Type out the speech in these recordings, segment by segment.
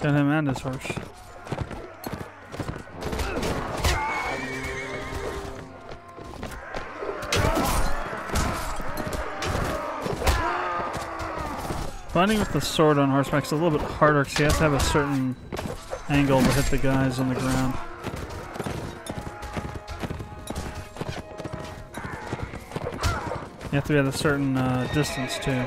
Got him and his horse. Fighting with the sword on horseback is a little bit harder because you have to have a certain angle to hit the guys on the ground. You have to be at a certain distance too.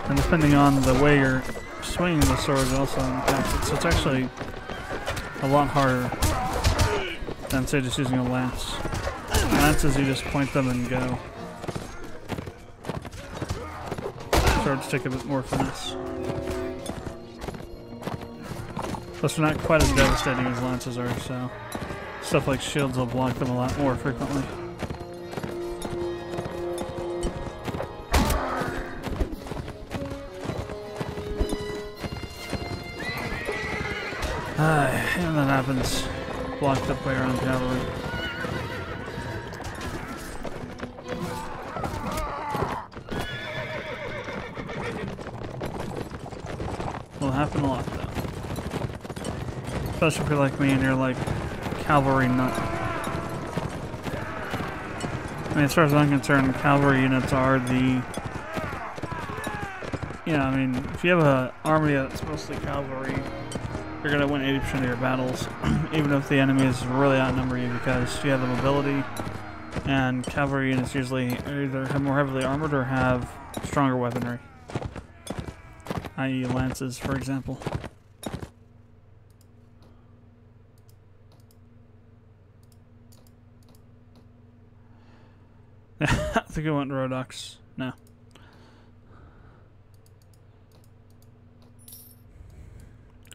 And depending on the way you're swinging the sword, it also impacts it. So it's actually a lot harder than, say, just using a lance. Lances, you just point them and go. Swords take a bit more finesse. Plus, they're not quite as devastating as lances are, so stuff like shields will block them a lot more frequently. And that happens blocked up by your own cavalry. Will happen a lot though. Especially if you're like me and you're like cavalry nut. I mean, as far as I'm concerned, cavalry units are the... Yeah, I mean, if you have an army that's mostly cavalry, you're going to win 80% of your battles, even if the enemies really outnumber you, because you have the mobility, and cavalry units usually either have more heavily armored or have stronger weaponry. I.e. lances, for example. I think I went Rhodox. No.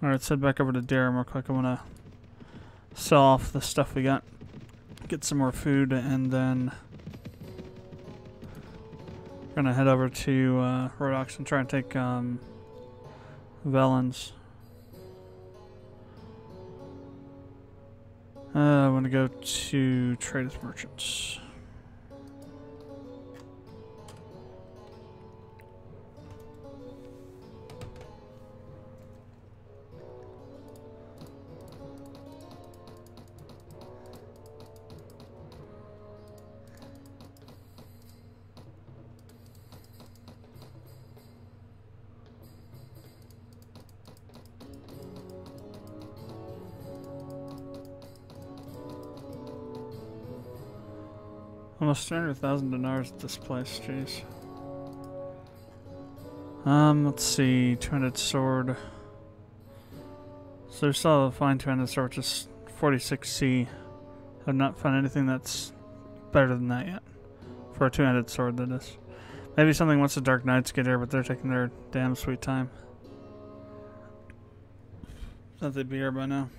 Alright, let's head back over to Durham real quick. I'm gonna sell off the stuff we got, get some more food, and then we're gonna head over to Rhodox and try and take Velens. I'm gonna go to trade with merchants. Almost 300,000 dinars at this place, jeez. Let's see, 200 sword. So we still have a fine 200 sword, which is 46C. I've not found anything that's better than that yet. For a 200 sword, that is. Maybe something once the Dark Knights get here, but they're taking their damn sweet time. Thought they'd be here by now.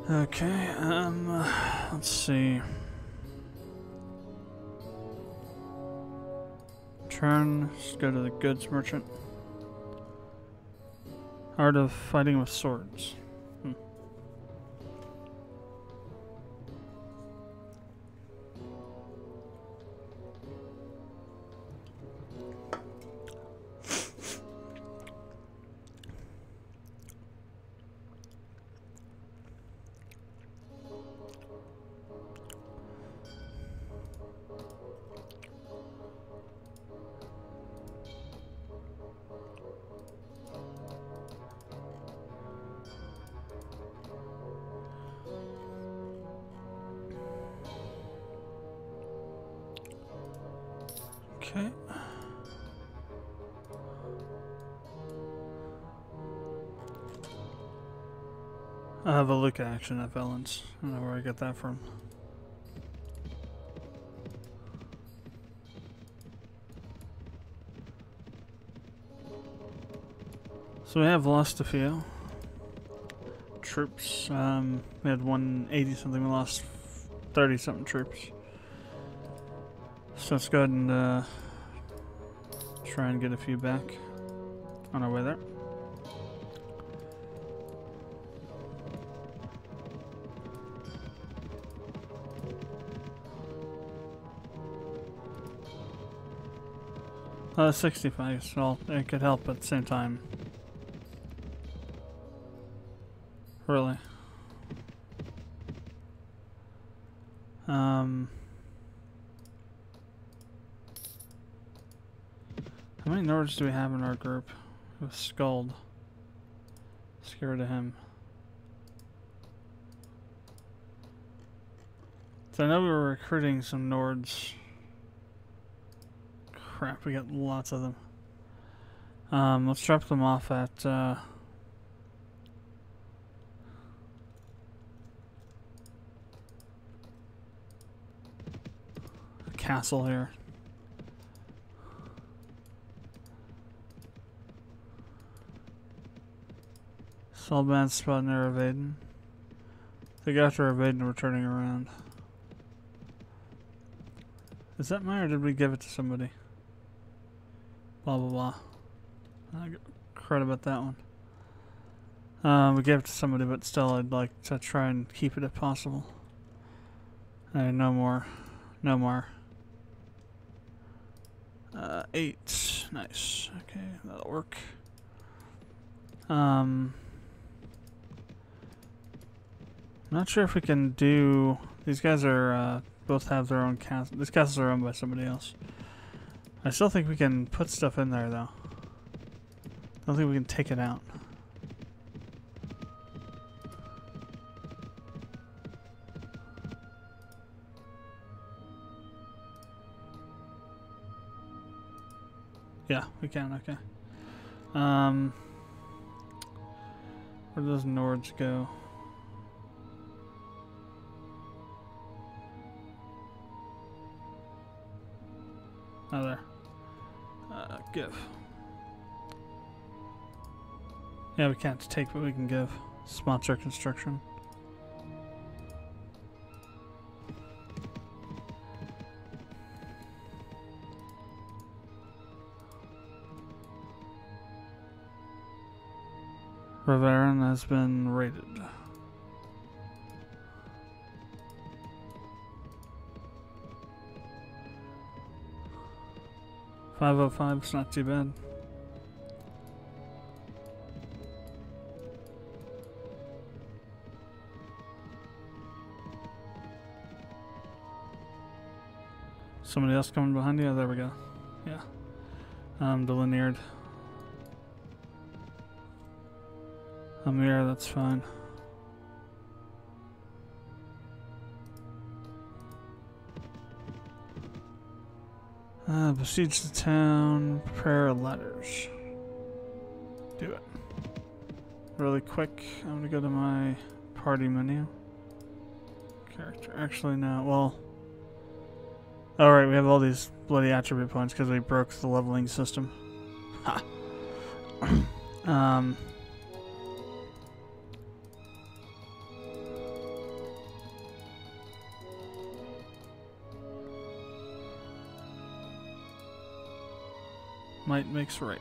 Okay, let's see. Let's go to the goods merchant. Art of fighting with swords. Okay. I have a look action at Valence. I don't know where I get that from. So we have lost a few troops. We had 180 something. We lost 30 something troops. So let's go ahead and try and get a few back on our way there. Uh, 65, well, it could help at the same time. Really. How many Nords do we have in our group? With Skald. Let's get rid of him. So I know we were recruiting some Nords. Crap, we got lots of them. Let's drop them off at a castle here. Warband spot near Evaden. They got after Evaden, we're turning around. Is that mine or did we give it to somebody? Blah blah blah. I got credit about that one. We gave it to somebody, but still I'd like to try and keep it if possible. No more. No more. 8. Nice. Okay, that'll work. Not sure if we can do... These guys are, both have their own castle. These castles are owned by somebody else. I still think we can put stuff in there, though. I don't think we can take it out. Yeah, we can, okay. Where do those Nords go? Oh, there. Give. Yeah, we can't take, but we can give. Sponsor construction. Riveran has been raided. $505 is not too bad. Somebody else coming behind you? Oh, there we go. Yeah. Delineared. Amir, that's fine. Besiege the town, prepare ladders. Do it. Really quick, I'm gonna go to my party menu. Character, actually no, well. Alright, we have all these bloody attribute points because we broke the leveling system. Ha! Might makes right.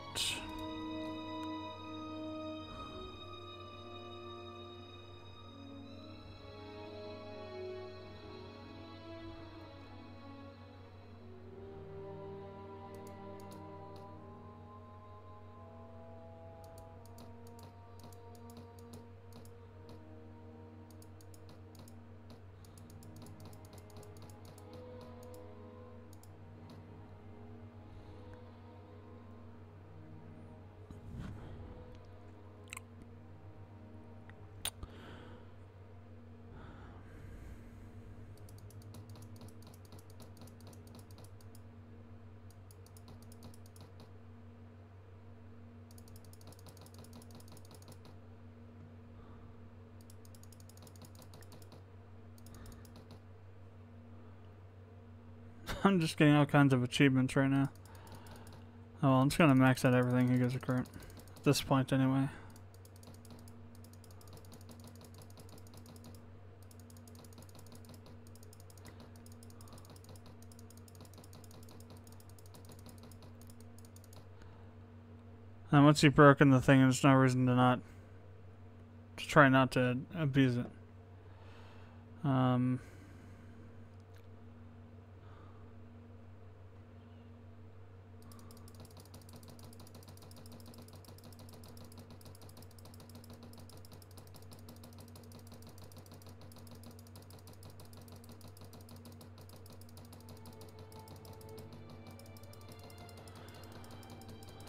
I'm just getting all kinds of achievements right now. Oh well, I'm just gonna max out everything who gives a crap. At this point anyway. And once you've broken the thing, there's no reason to try not to abuse it.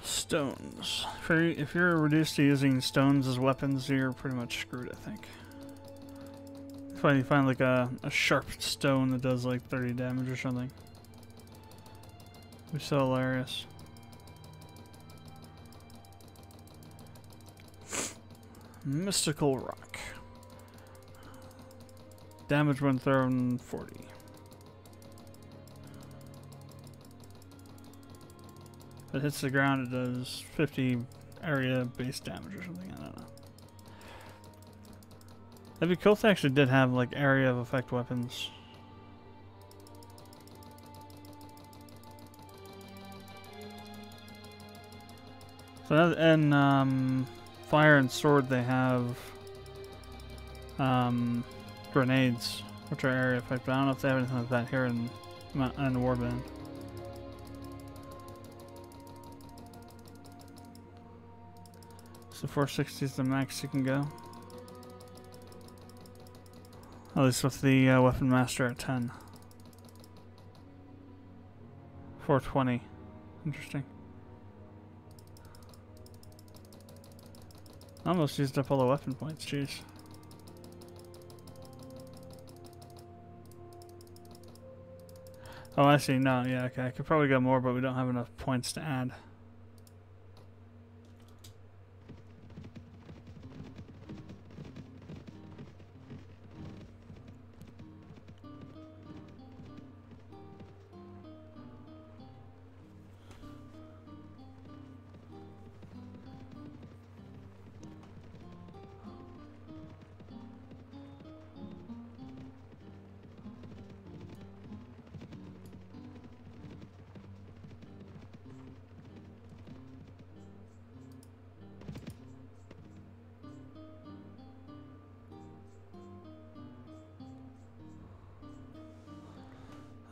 Stones. If you're reduced to using stones as weapons, you're pretty much screwed, I think. If you find like a sharp stone that does like 30 damage or something. It'd be so hilarious. Mystical rock. Damage when thrown 40. If it hits the ground, it does 50 area base damage or something. I don't know. That'd be cool if they actually did have like area of effect weapons. So and fire and sword, they have grenades, which are area effect. But I don't know if they have anything like that here in Warband. So 460 is the max you can go. At least with the weapon master at 10. 420. Interesting. Almost used up all the weapon points, jeez. Oh, I see. No, yeah, okay. I could probably get more, but we don't have enough points to add.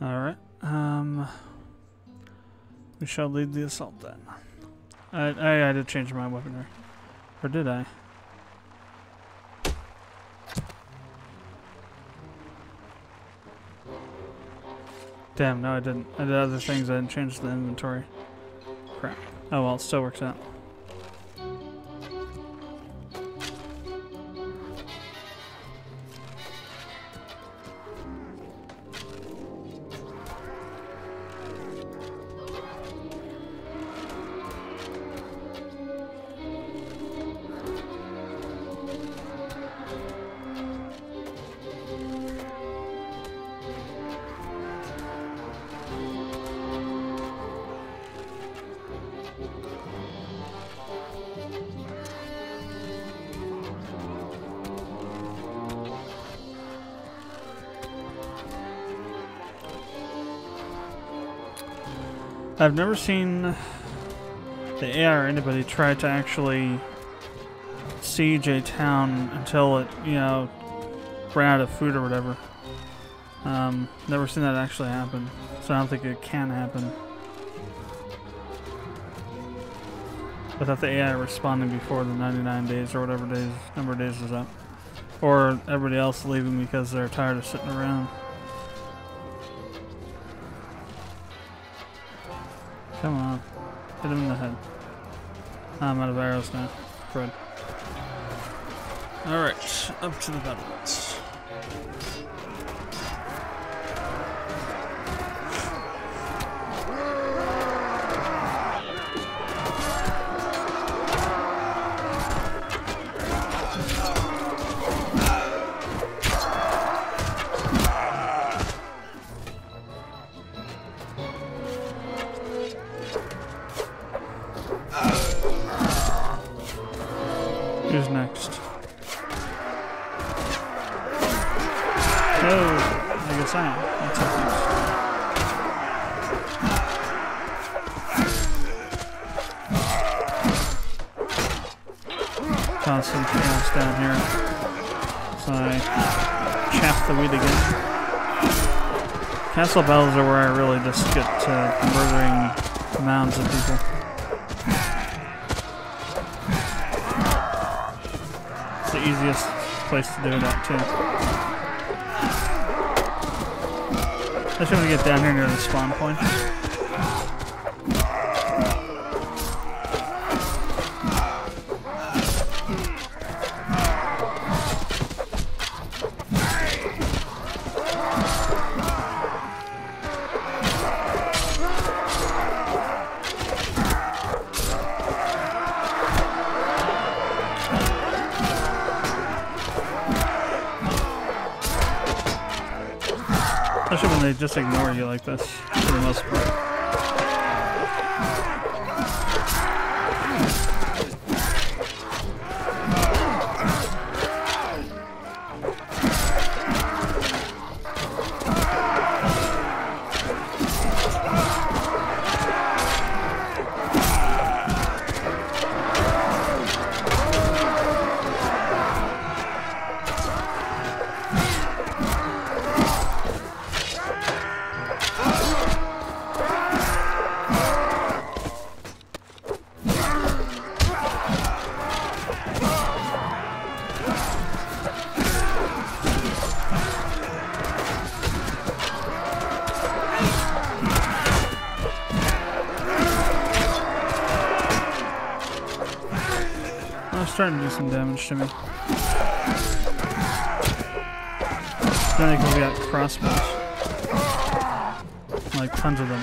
Alright, we shall lead the assault then. I did change my weaponry. Or did I? Damn, no I didn't. I did other things, I didn't change the inventory. Crap. Oh well, it still works out. I've never seen the AI or anybody try to actually siege a town until it, you know, ran out of food or whatever. Never seen that actually happen, so I don't think it can happen. Without the AI responding before the 99 days or whatever number of days is up. Or everybody else leaving because they're tired of sitting around. Come on. Hit him in the head. I'm out of arrows now. Fred. Alright, up to the battlements. No, I guess I am. That's confused. Constant chaos down here. So I chaff the wheat again. Castle battles are where I really just get murdering mounds of people. It's the easiest place to do that too. Especially when we get down here near the spawn point. Especially when they just ignore you like this, for the most part. Starting to do some damage to me. Mainly because we got crossbows. Like tons of them.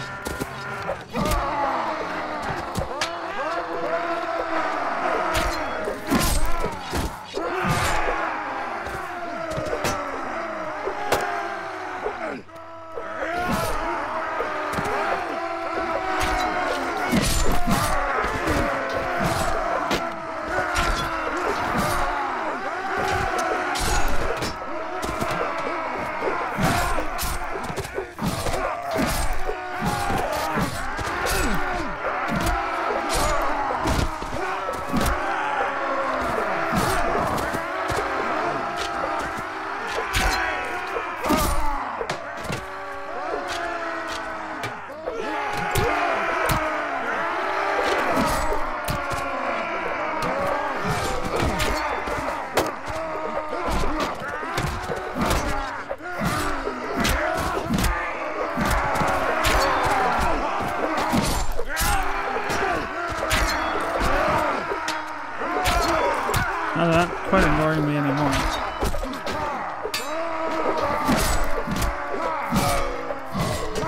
Now they're not quite ignoring me anymore.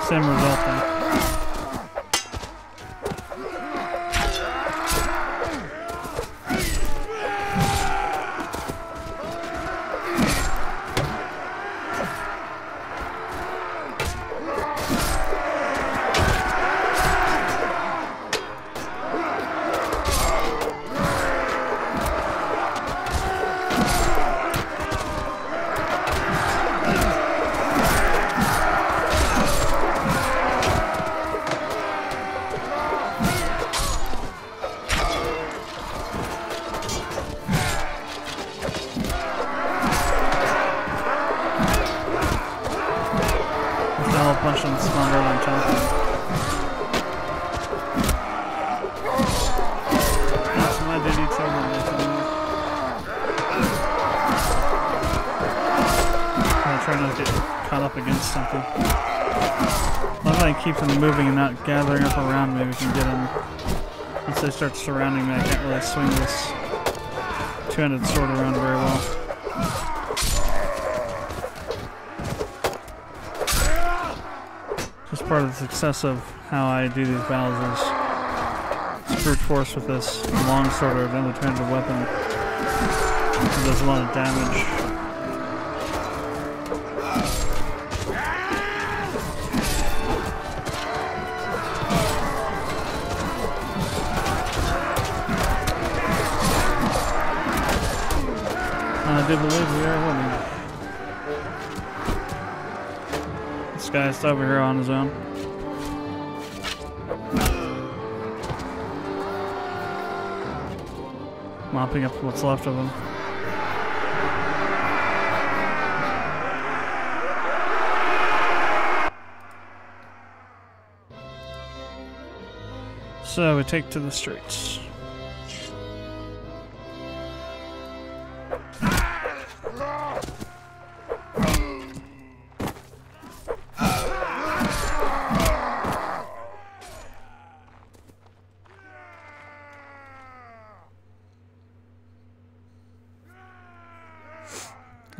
Same result though. Bunch of them spawned right on top of me. That's my duty to I'm trying not to get caught up against something. If I keep them moving and not gathering up around me, we can get them. Once they start surrounding me, I can't really swing this two-handed sword around very well. Just part of the success of how I do these battles is brute force with this long sword or independent weapon. It does a lot of damage. I do believe we are winning. This guy's over here on his own. Mopping up what's left of him. So we take to the streets.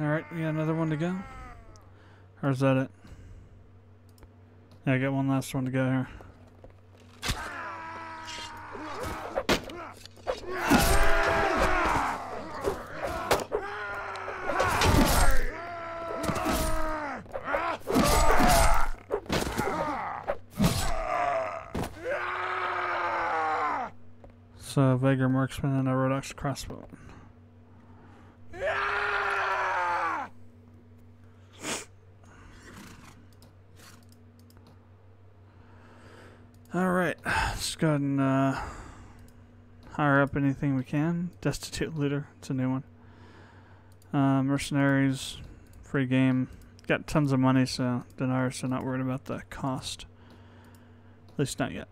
Alright, we got another one to go. Or is that it? Yeah, I got one last one to go here. So, Vagrant Marksman and a Rodox crossbow. Alright, let's go ahead and hire up anything we can. Destitute Looter, it's a new one. Mercenaries, free game. Got tons of money, so Dinar, so not worried about the cost. At least not yet.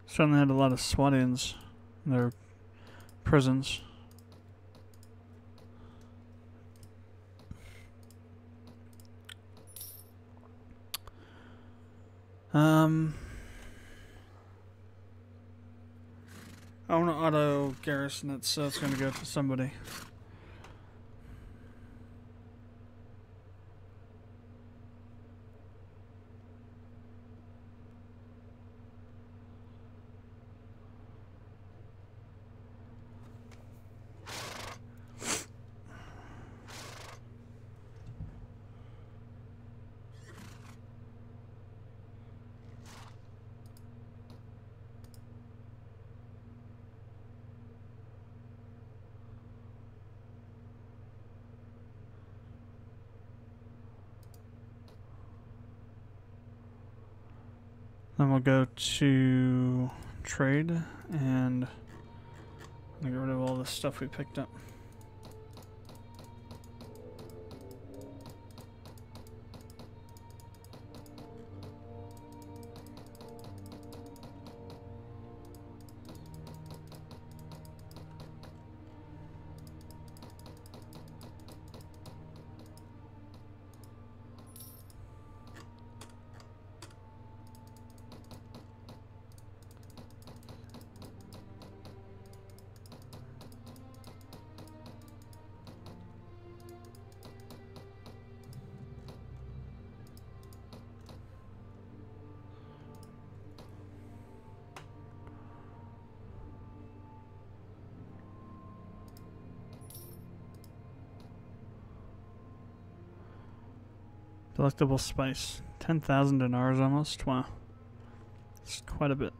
Certainly had a lot of SWAT-ins in their prisons. I want to auto garrison it, so it's going to go to somebody. Then we'll go to trade and get rid of all the stuff we picked up. Delectable spice. 10,000 dinars almost. Wow. It's quite a bit.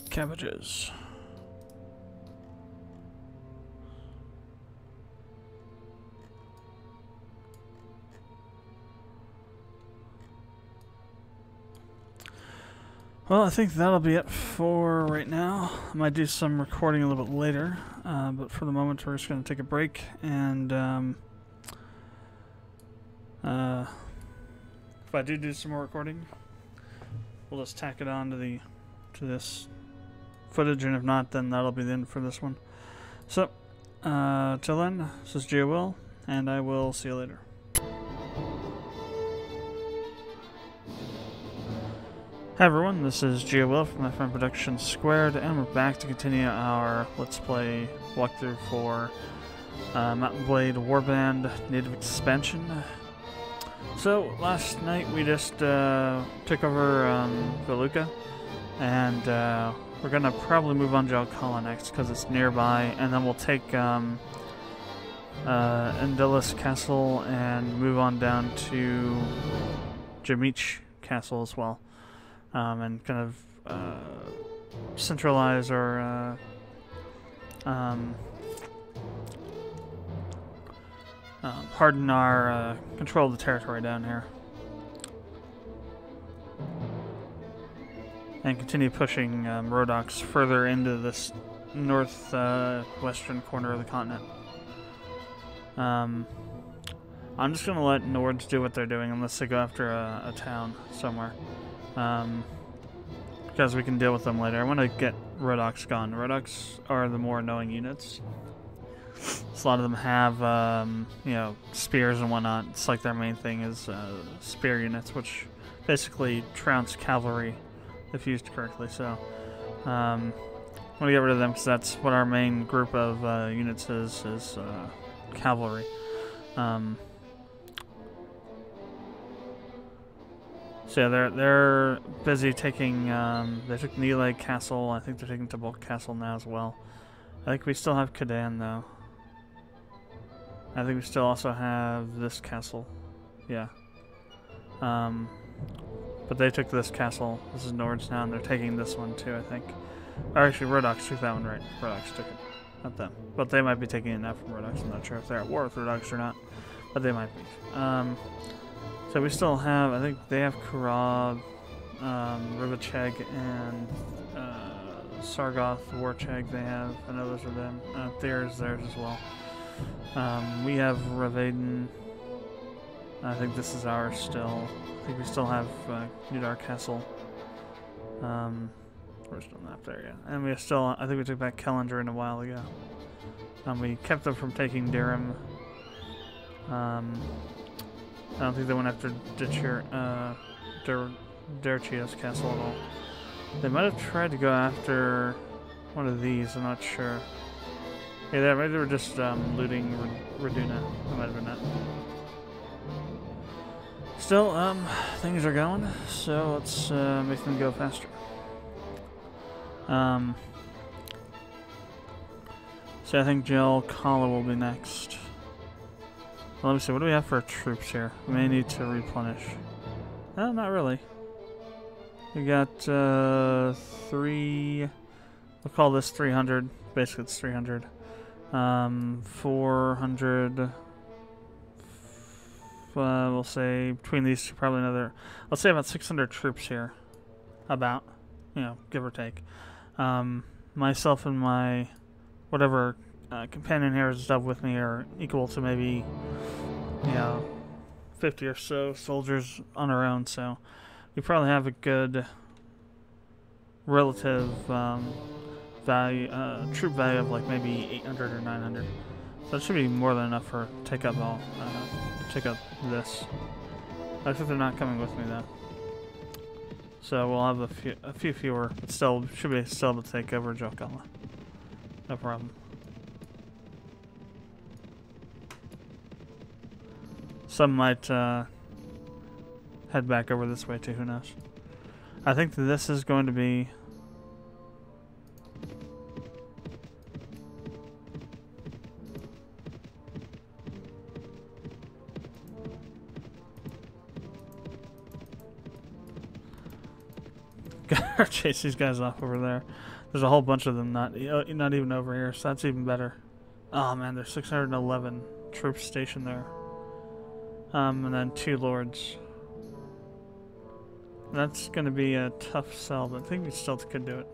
Cabbages. Well, I think that'll be it for right now. I might do some recording a little bit later, but for the moment we're just going to take a break, and if I do some more recording, we'll just tack it on to this footage, and if not, then that'll be the end for this one. So, till then, this is GeoWill, and I will see you later. Hi everyone, this is GeoWill from my friend Productions Squared, and we're back to continue our Let's Play walkthrough for Mountain Blade Warband Native Expansion. So, last night we just took over Veluca, and we're gonna probably move on to Alcala next because it's nearby, and then we'll take Endelis Castle and move on down to Jamich Castle as well, and kind of centralize or harden our control of the territory down here, and continue pushing Rhodox further into this northwestern corner of the continent. I'm just going to let Nords do what they're doing unless they go after a town somewhere. Because we can deal with them later. I want to get Rhodox gone. Rhodox are the more annoying units. So a lot of them have, you know, spears and whatnot. It's like their main thing is spear units, which basically trounce cavalry if used correctly. So I want to get rid of them because that's what our main group of units is cavalry. So yeah, they're busy taking. They took Nile Castle. I think they're taking Tabuk Castle now as well. I think we still have Kadan though. I think we still also have this castle. Yeah. But they took this castle. This is Nords now, and they're taking this one too, I think. Or actually, Rhodox took that one, right? Rhodox took it. Not them. But they might be taking it now from Rhodox. I'm not sure if they're at war with Rhodox or not. But they might be. So we still have, I think they have Karab, Rivacheg, and Sargoth, Warcheg they have. I know those are them. There's theirs as well. We have Ravaden. I think this is ours still. I think we still have Udar Castle. We're still not there yet. And we still, I think we took back Kellinger a while ago. We kept them from taking Durham. I don't think they went after Derchia's castle at all. They might have tried to go after one of these, I'm not sure. Yeah, maybe they were just looting Raduna. That might have been it. Still, things are going, so let's make them go faster. So I think Jill Kala will be next. Well, let me see, what do we have for troops here? We may need to replenish. No, not really. We got 3, we'll call this 300, basically it's 300. 400, we'll say between these two probably another, let's say about 600 troops here. About, you know, give or take. Myself and my whatever companion here is stuff with me are equal to maybe, you know, 50 or so soldiers on our own, so we probably have a good relative value, troop value of like maybe 800 or 900. So that should be more than enough for take up this. I think they're not coming with me though. So we'll have a few fewer, but still should be still able to take over Jokala. No problem. Some might head back over this way too, who knows. I think that this is going to be gotta chase these guys off over there. There's a whole bunch of them not even over here, so that's even better. Oh man, there's 611 troops stationed there. And then 2 lords. That's gonna be a tough sell, but I think we still could do it.